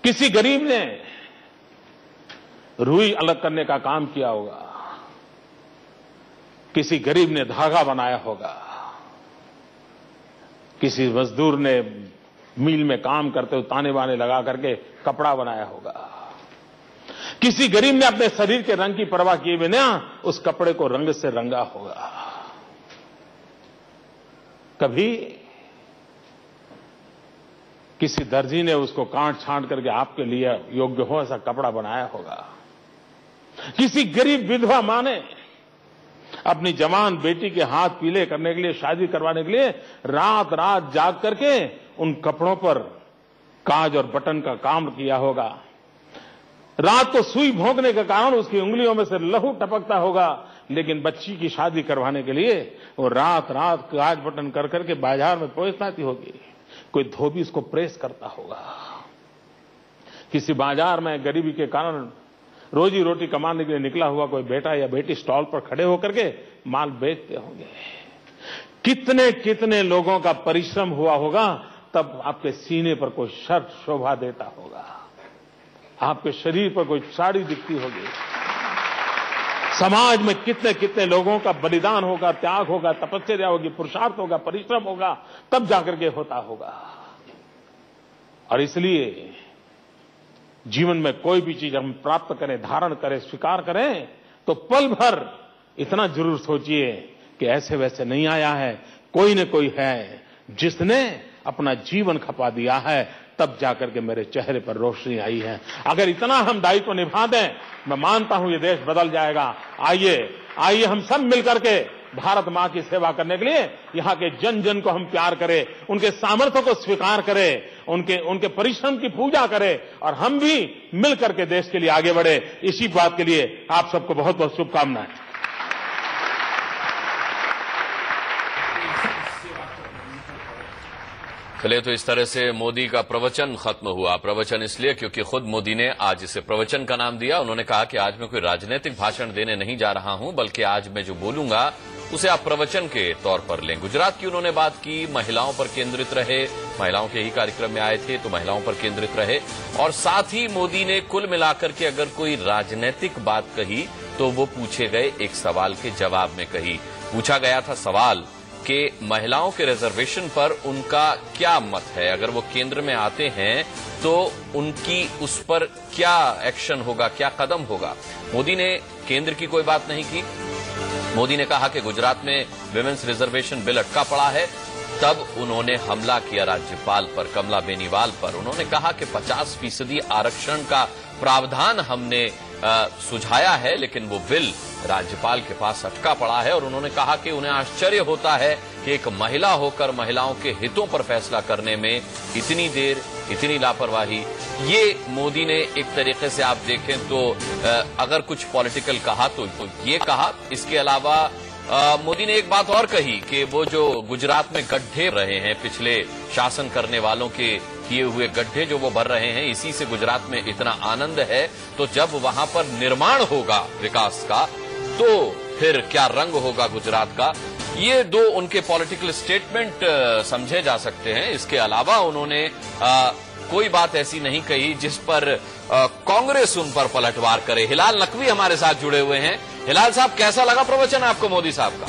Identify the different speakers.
Speaker 1: किसी गरीब ने रुई अलग करने का काम किया होगा, किसी गरीब ने धागा बनाया होगा, किसी मजदूर ने मिल में काम करते हुए ताने बाने लगा करके कपड़ा बनाया होगा, किसी गरीब ने अपने शरीर के रंग की परवाह किए बिना उस कपड़े को रंग से रंगा होगा। कभी किसी दर्जी ने उसको काट छांट करके आपके लिए योग्य हो ऐसा कपड़ा बनाया होगा। किसी गरीब विधवा मां ने अपनी जवान बेटी के हाथ पीले करने के लिए, शादी करवाने के लिए रात रात जाग करके उन कपड़ों पर काज और बटन का काम किया होगा। रात को सुई भोंकने के कारण उसकी उंगलियों में से लहू टपकता होगा, लेकिन बच्ची की शादी करवाने के लिए वो रात रात काज बटन कर करके बाजार में पहुंचती होगी। कोई धोबी उसको प्रेस करता होगा। किसी बाजार में गरीबी के कारण रोजी रोटी कमाने के लिए निकला हुआ कोई बेटा या बेटी स्टॉल पर खड़े होकर के माल बेचते होंगे। कितने कितने लोगों का परिश्रम हुआ होगा, तब आपके सीने पर कोई शर्ट शोभा देता होगा, आपके शरीर पर कोई साड़ी दिखती होगी। समाज में कितने कितने लोगों का बलिदान होगा, त्याग होगा, तपस्या होगी, पुरुषार्थ होगा, परिश्रम होगा, तब जाकर के होता होगा। और इसलिए जीवन में कोई भी चीज हम प्राप्त करें, धारण करें, स्वीकार करें, तो पल भर इतना जरूर सोचिए कि ऐसे वैसे नहीं आया है, कोई न कोई है जिसने अपना जीवन खपा दिया है, तब जाकर के मेरे चेहरे पर रोशनी आई है। अगर इतना हम दायित्व निभा दें, मैं मानता हूं ये देश बदल जाएगा। आइए हम सब मिलकर के भारत मां की सेवा करने के लिए यहां के जन जन को हम प्यार करें, उनके सामर्थ्य को स्वीकार करें, उनके परिश्रम की पूजा करें, और हम भी मिलकर के देश के लिए आगे बढ़े। इसी बात के लिए आप सबको बहुत बहुत शुभकामनाएं।
Speaker 2: चलिए, तो इस तरह से मोदी का प्रवचन खत्म हुआ। प्रवचन इसलिए क्योंकि खुद मोदी ने आज इसे प्रवचन का नाम दिया। उन्होंने कहा कि आज मैं कोई राजनीतिक भाषण देने नहीं जा रहा हूं, बल्कि आज मैं जो बोलूंगा उसे आप प्रवचन के तौर पर लें। गुजरात की उन्होंने बात की, महिलाओं पर केंद्रित रहे, महिलाओं के ही कार्यक्रम में आए थे तो महिलाओं पर केंद्रित रहे, और साथ ही मोदी ने कुल मिलाकर के अगर कोई राजनीतिक बात कही तो वो पूछे गए एक सवाल के जवाब में कही। पूछा गया था सवाल कि महिलाओं के रिजर्वेशन पर उनका क्या मत है, अगर वो केंद्र में आते हैं तो उनकी उस पर क्या एक्शन होगा, क्या कदम होगा। मोदी ने केंद्र की कोई बात नहीं की। मोदी ने कहा कि गुजरात में विमेंस रिजर्वेशन बिल अटका पड़ा है। तब उन्होंने हमला किया राज्यपाल पर, कमला बेनीवाल पर। उन्होंने कहा कि 50% आरक्षण का प्रावधान हमने सुझाया है, लेकिन वो बिल राज्यपाल के पास अटका पड़ा है। और उन्होंने कहा कि उन्हें आश्चर्य होता है कि एक महिला होकर महिलाओं के हितों पर फैसला करने में इतनी देर, इतनी लापरवाही। ये मोदी ने एक तरीके से आप देखें तो अगर कुछ पॉलिटिकल कहा तो ये कहा। इसके अलावा मोदी ने एक बात और कही कि वो जो गुजरात में गड्ढे रहे हैं, पिछले शासन करने वालों के किए हुए गड्ढे जो वो भर रहे हैं, इसी से गुजरात में इतना आनंद है, तो जब वहां पर निर्माण होगा विकास का तो फिर क्या रंग होगा गुजरात का। ये दो उनके पॉलिटिकल स्टेटमेंट समझे जा सकते हैं। इसके अलावा उन्होंने कोई बात ऐसी नहीं कही जिस पर कांग्रेस उन पर पलटवार करे। हिलाल नकवी हमारे साथ जुड़े हुए हैं। हिलाल साहब, कैसा लगा प्रवचन आपको मोदी साहब का?